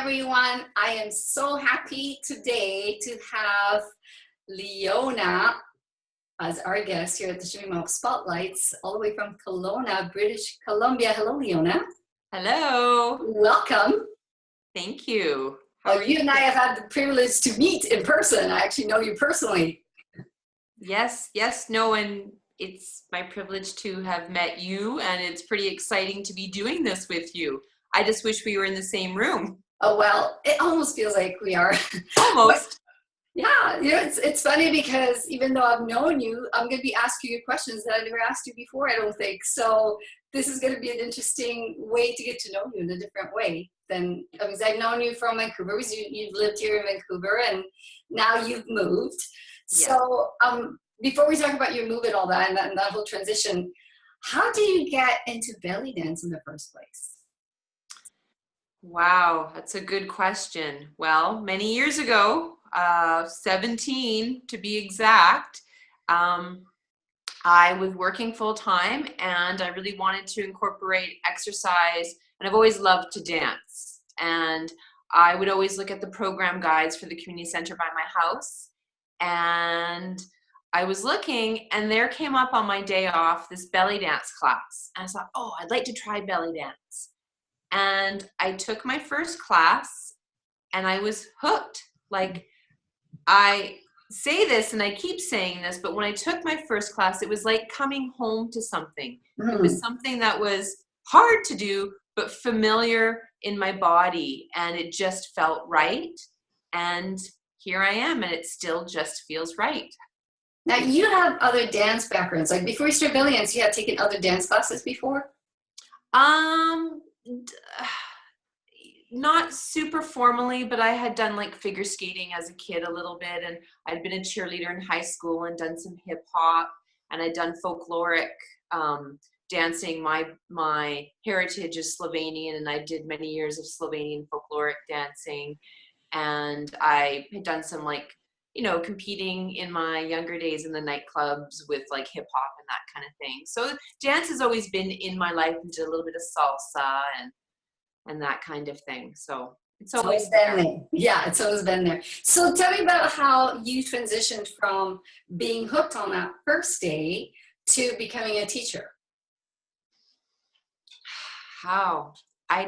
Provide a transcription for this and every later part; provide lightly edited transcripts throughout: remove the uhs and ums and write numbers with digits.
everyone. I am so happy today to have Leona as our guest here at the Shimmy Spotlights, all the way from Kelowna, British Columbia. Hello, Leona. Hello. Welcome. Thank you. Well, you and I have had the privilege to meet in person. I actually know you personally. Yes, no, and it's my privilege to have met you, and it's pretty exciting to be doing this with you. I just wish we were in the same room. Oh, well, it almost feels like we are. Almost. Yeah, it's funny because even though I've known you, I'm going to be asking you questions that I never asked you before, I don't think. So this is going to be an interesting way to get to know you in a different way than, because I've known you from Vancouver, because you've lived here in Vancouver, and now you've moved. Yeah. So before we talk about your move and all that, and that whole transition, how do you get into belly dance in the first place? Wow, that's a good question. Well, many years ago, 17 to be exact, I was working full time and I really wanted to incorporate exercise, and I've always loved to dance. And I would always look at the program guides for the community center by my house, and I was looking, and there came up on my day off this belly dance class. And I thought, oh, I'd like to try belly dance. And I took my first class and I was hooked. Like, I say this and I keep saying this, but when I took my first class, it was like coming home to something. It was something that was hard to do, but familiar in my body, and it just felt right. And here I am, and it still just feels right. Now, you have other dance backgrounds. Like, before you started belly dance, you had taken other dance classes before? Not super formally, but I had done like figure skating as a kid a little bit, and I'd been a cheerleader in high school and done some hip hop, and I'd done folkloric dancing. My heritage is Slovenian, and I did many years of Slovenian folkloric dancing, and I had done some, like, competing in my younger days in the nightclubs with like hip hop and that kind of thing. So dance has always been in my life, and did a little bit of salsa and that kind of thing. So it's always been there. Yeah, it's always been there. So tell me about how you transitioned from being hooked on that first day to becoming a teacher. How? I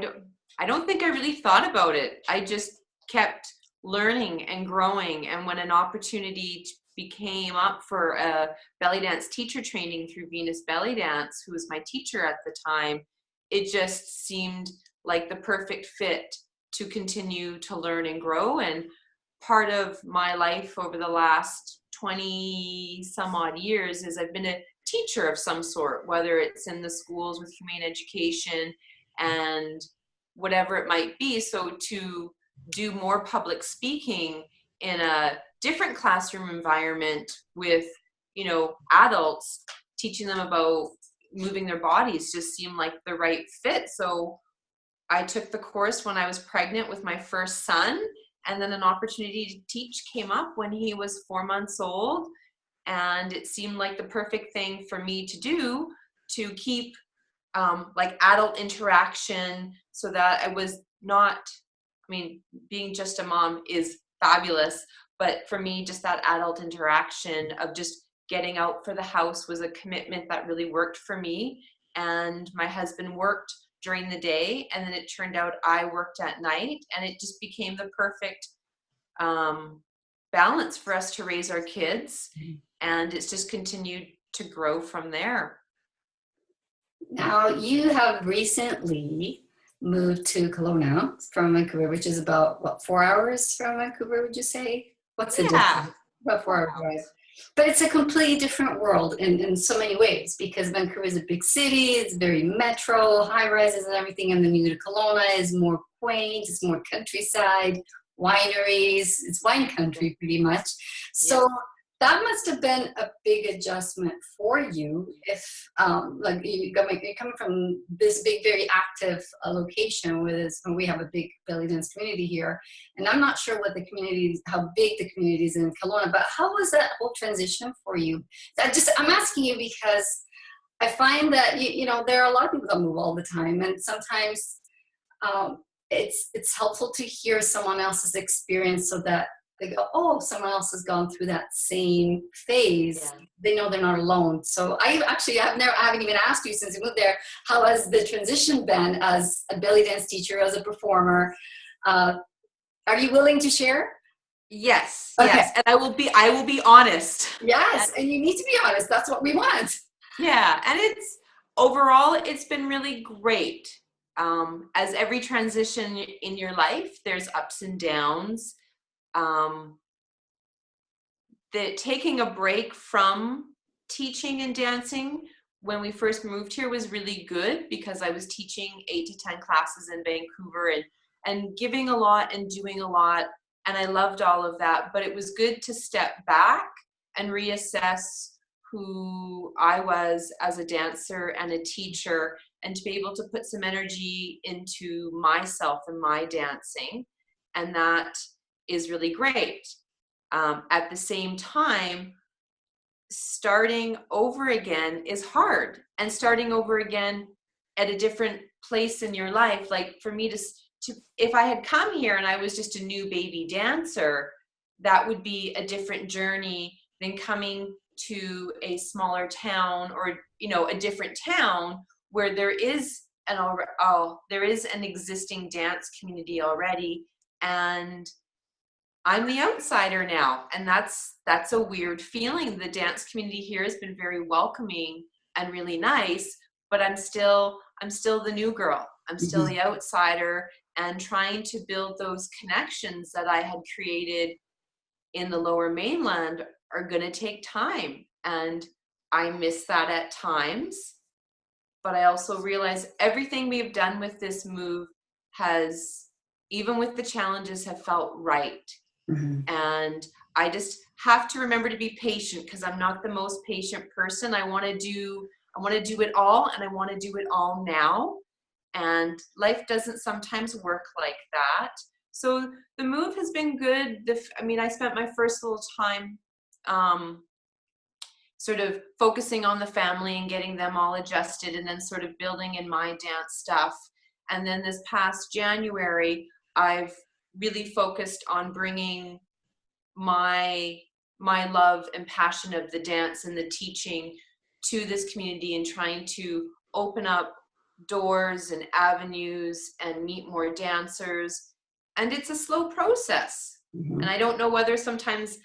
don't think I really thought about it. I just kept learning and growing, and when an opportunity became up for a belly dance teacher training through Venus Belly Dance, who was my teacher at the time, it just seemed like the perfect fit to continue to learn and grow. And part of my life over the last 20 some odd years is I've been a teacher of some sort, whether it's in the schools with humane education and whatever it might be. So to do more public speaking in a different classroom environment with, adults, teaching them about moving their bodies just seemed like the right fit. So I took the course when I was pregnant with my first son, and then an opportunity to teach came up when he was 4 months old, and it seemed like the perfect thing for me to do, to keep like adult interaction, so that I was not, being just a mom is fabulous, but for me, just that adult interaction of just getting out for the house was a commitment that really worked for me. And my husband worked during the day, and then it turned out I worked at night, and it just became the perfect balance for us to raise our kids. And it's just continued to grow from there. Now, you have recently moved to Kelowna from Vancouver, which is about, 4 hours from Vancouver, would you say? What's the distance? About 4 hours drive. But it's a completely different world in so many ways, because Vancouver is a big city, it's very metro, high rises and everything, and then you go to Kelowna, is more quaint, it's more countryside, wineries, it's wine country pretty much. So that must have been a big adjustment for you, if like you're coming from this big, very active location where we have a big belly dance community here, and I'm not sure how big the community is in Kelowna, but how was that whole transition for you? I'm asking you because I find that you know there are a lot of people that move all the time, and sometimes it's helpful to hear someone else's experience so that they go, oh, someone else has gone through that same phase. Yeah. They know they're not alone. So I haven't even asked you since you moved there, how has the transition been as a belly dance teacher, as a performer? Are you willing to share? Yes, Okay. yes. And I will be honest. Yes, and you need to be honest. That's what we want. Yeah, and overall, it's been really great. As every transition in your life, there's ups and downs. That taking a break from teaching and dancing when we first moved here was really good, because I was teaching 8 to 10 classes in Vancouver and giving a lot and doing a lot, and I loved all of that. But it was good to step back and reassess who I was as a dancer and a teacher, and to be able to put some energy into myself and my dancing, and that is really great. At the same time, starting over again is hard, and starting over again at a different place in your life. Like for me to if I had come here and I was just a new baby dancer, that would be a different journey than coming to a smaller town, or a different town where there is an existing dance community already, and I'm the outsider now, and that's a weird feeling. The dance community here has been very welcoming and really nice, but I'm still the new girl. I'm still the outsider, and trying to build those connections that I had created in the Lower Mainland are going to take time, and I miss that at times. But I also realize everything we've done with this move has, even with the challenges, have felt right. And I just have to remember to be patient, because I'm not the most patient person. I want to do it all, and I want to do it all now. And life doesn't sometimes work like that. So the move has been good. I spent my first little time sort of focusing on the family and getting them all adjusted, and then sort of building in my dance stuff. And then this past January, I've really focused on bringing my love and passion of the dance and the teaching to this community, and trying to open up doors and avenues and meet more dancers. And it's a slow process. And I don't know whether sometimes,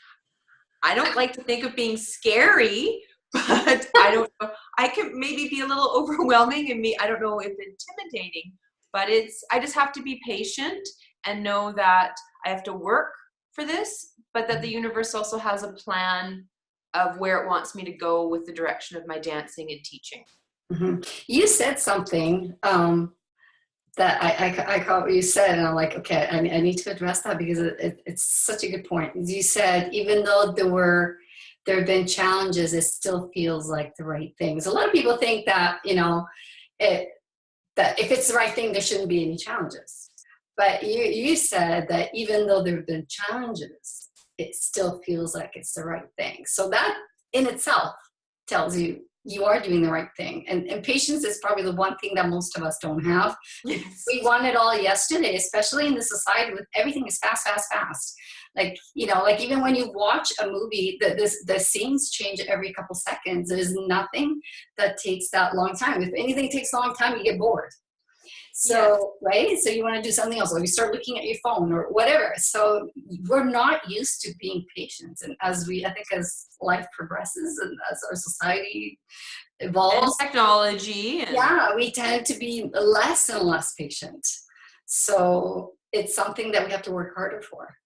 I don't like to think of being scary, but I don't know. I can maybe be a little overwhelming, and I don't know if intimidating, but I just have to be patient and know that I have to work for this, but that the universe also has a plan of where it wants me to go with the direction of my dancing and teaching. You said something that I caught what you said, and I'm like, okay, I need to address that, because it's such a good point. You said, even though there have been challenges, it still feels like the right thing. So a lot of people think that, that if it's the right thing, there shouldn't be any challenges. But you said that even though there have been challenges, it still feels like it's the right thing. So that in itself tells you are doing the right thing. And patience is probably the one thing that most of us don't have. Yes. We want it all yesterday, especially in the society with everything is fast, fast, fast. Like, like even when you watch a movie, the scenes change every couple seconds. There's nothing that takes that long time. If anything takes a long time, you get bored. So, right? So you want to do something else, or you start looking at your phone or whatever. So we're not used to being patient. And I think as life progresses and as our society evolves, and technology. We tend to be less and less patient. So it's something that we have to work harder for.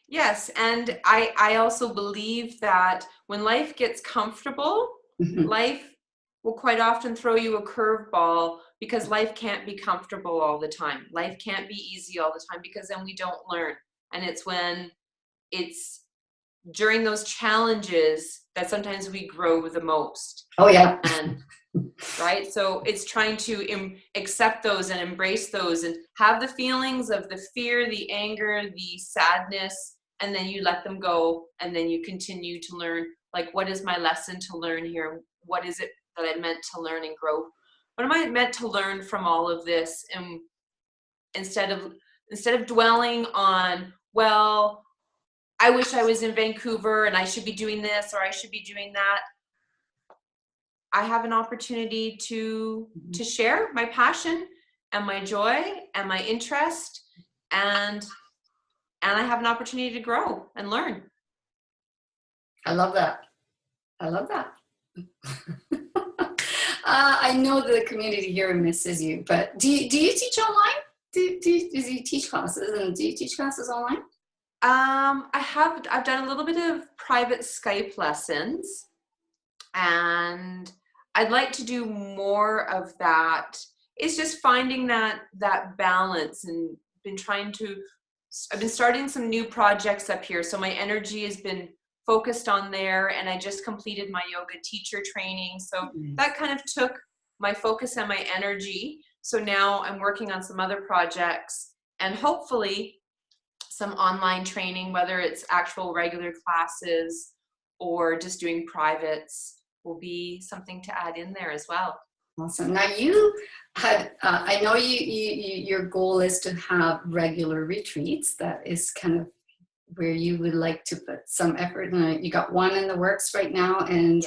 Yes. And I also believe that when life gets comfortable, life will quite often throw you a curveball, because life can't be comfortable all the time. Life can't be easy all the time, because then we don't learn. And it's during those challenges that sometimes we grow the most. Oh, yeah. And right. So it's trying to accept those and embrace those, and have the feelings of the fear, the anger, the sadness, and then you let them go. And then you continue to learn, like, what is my lesson to learn here? What is it that I meant to learn and grow? What am I meant to learn from all of this? And instead of dwelling on, well, I wish I was in Vancouver and I should be doing this or I should be doing that. I have an opportunity to share my passion and my joy and my interest, and I have an opportunity to grow and learn. I love that. I love that. I know the community here misses you, but do you teach online? Do you teach classes, and do you teach classes online? I've done a little bit of private Skype lessons, and I'd like to do more of that. It's just finding that balance, and I've been starting some new projects up here. So my energy has been focused on there, and I just completed my yoga teacher training. So that kind of took my focus and my energy. So now I'm working on some other projects, and hopefully some online training, whether it's actual regular classes or just doing privates, will be something to add in there as well. Awesome. Now you had, I know your goal is to have regular retreats. That is kind of where you would like to put some effort in. You got one in the works right now, and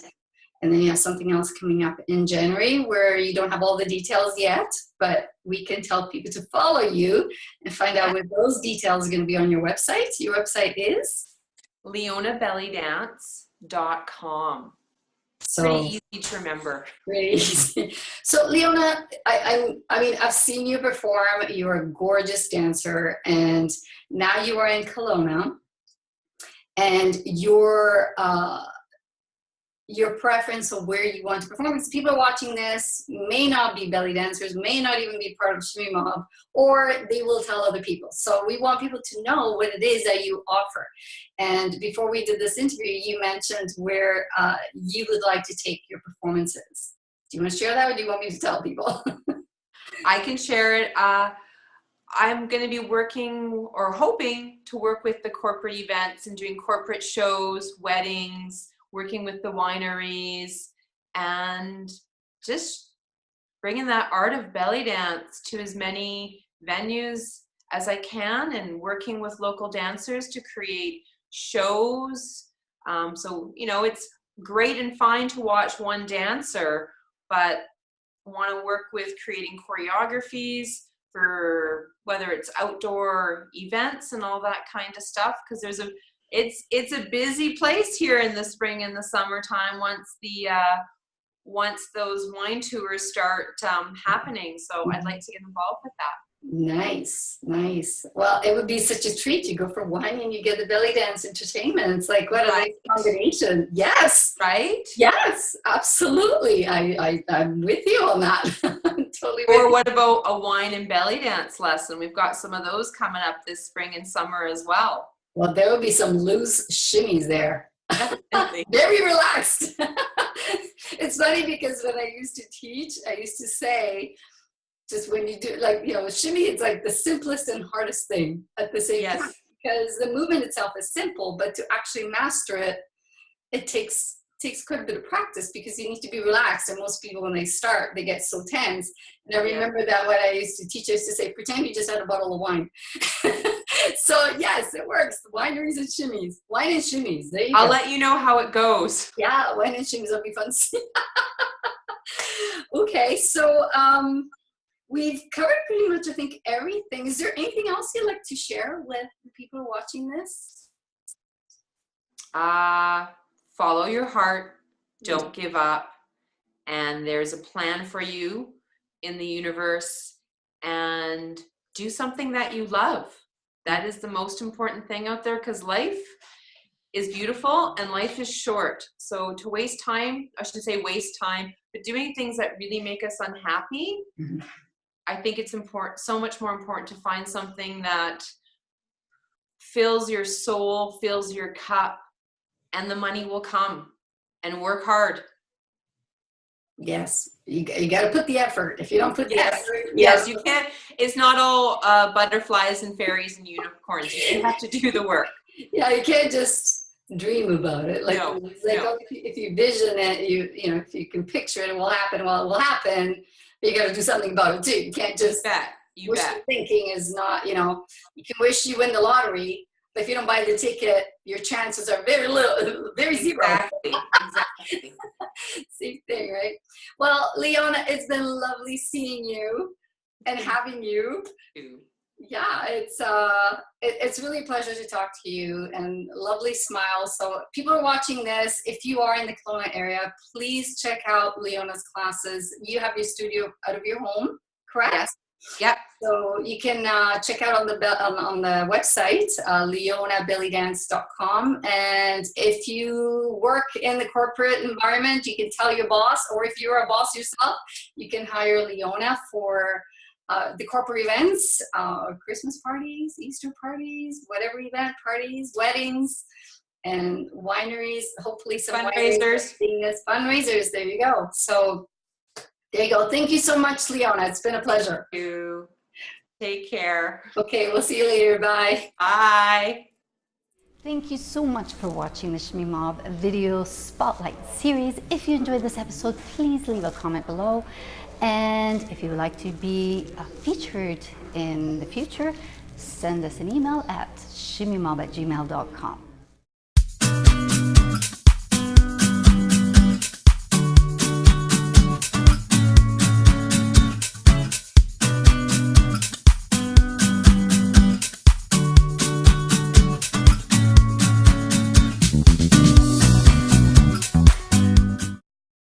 then you have something else coming up in January where you don't have all the details yet, but we can tell people to follow you and find out where those details are going to be on your website. Your website is? leonabellydance.com. So pretty easy to remember. Pretty easy. So Leona, I mean, I've seen you perform. You're a gorgeous dancer, and now you are in Kelowna, and your preference of where you want to perform, because people are watching this, may not be belly dancers, may not even be part of Shimmy Mob, or they will tell other people. So we want people to know what it is that you offer. And before we did this interview, you mentioned where you would like to take your performances. Do you want to share that, or do you want me to tell people? I can share it. I'm going to be working, or hoping to work with the corporate events and doing corporate shows, weddings, working with the wineries, and just bringing that art of belly dance to as many venues as I can, and working with local dancers to create shows. So, you know, it's great and fine to watch one dancer, but want to work with creating choreographies for whether it's outdoor events and all that kind of stuff, because it's a busy place here in the spring and the summertime once those wine tours start happening. So I'd like to get involved with that. Nice. Well, it would be such a treat. You go for wine and you get the belly dance entertainment. It's like, what a nice combination. Yes. Right? Yes, absolutely. I'm with you on that. Totally. Or what about a wine and belly dance lesson? We've got some of those coming up this spring and summer as well. Well, there will be some loose shimmies there. Very relaxed. It's funny because when I used to teach, I used to say, just when you do, like, you know, shimmy, it's like the simplest and hardest thing at the same time, because the movement itself is simple, but to actually master it, it takes quite a bit of practice, because you need to be relaxed. And most people, when they start, they get so tense. And I remember that when I used to teach, I used to say, pretend you just had a bottle of wine. So yes, it works. Wineries and shimmies. Wine and shimmies. There you go. I'll let you know how it goes. Yeah, wine and shimmies will be fun to see. Okay, so we've covered pretty much, I think, everything. Is there anything else you'd like to share with the people watching this? Follow your heart. Don't give up. And there's a plan for you in the universe. And do something that you love. That is the most important thing out there, because life is beautiful and life is short. So to waste time, I should say waste time, but doing things that really make us unhappy, I think it's important, so much more important to find something that fills your soul, fills your cup, and the money will come. And work hard. Yes, you got to put the effort. If you don't put the effort, yes, you can't. It's not all butterflies and fairies and unicorns. You have to do the work. Yeah, you can't just dream about it. Like, no. Oh, if you vision it, you know, if you can picture it, it will happen. Well, it will happen. But you got to do something about it too. You can't just You bet. Wishful thinking is not, you know, you can wish you win the lottery, but if you don't buy the ticket, your chances are very little, very zero. Exactly. Same thing, right? Well, Leona, it's been lovely seeing you and having you. Yeah, it's really a pleasure to talk to you, and lovely smile. So people are watching this. If you are in the Kelowna area, please check out Leona's classes. You have your studio out of your home, correct? Yes. Yep. So you can check out on the website, leonabellydance.com. And if you work in the corporate environment, you can tell your boss, or if you're a boss yourself, you can hire Leona for the corporate events, Christmas parties, Easter parties, whatever event, parties, weddings, and wineries, hopefully some fundraisers. Fundraisers, there you go. So there you go. Thank you so much, Leona. It's been a pleasure. Thank you. Take care. Okay, we'll see you later. Bye. Bye. Thank you so much for watching the Shimmy Mob video spotlight series. If you enjoyed this episode, please leave a comment below. And if you would like to be featured in the future, send us an email at shimmymob@gmail.com.